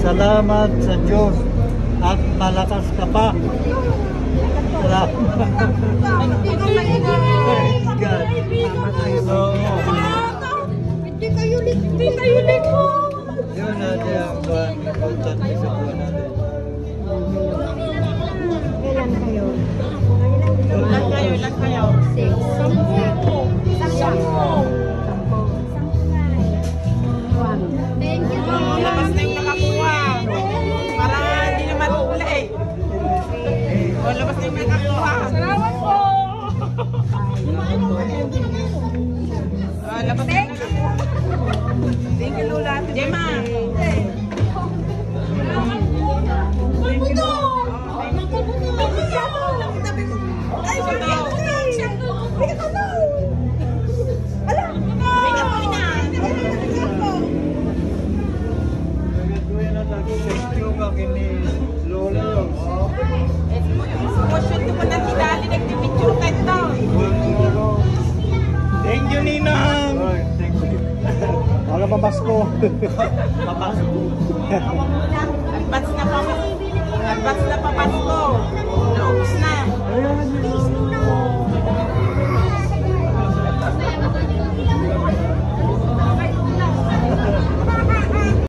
Salamat sa Diyos at malakas ka pa. Salamat. Hindi kayo liko. Yun natin ang buwan. Importante sa buwan natin. Ilan kayo? Ilan kayo? 6. 10. Labas na yung nakakuha. Para hindi naman ulit. O, labas na yung nakakuha. Salamat po! Labas na yung nakakuha. Thank you, Lola. Gemma. Thank you, Ninang! Wala pa Pasko. Advance na pa Pasko.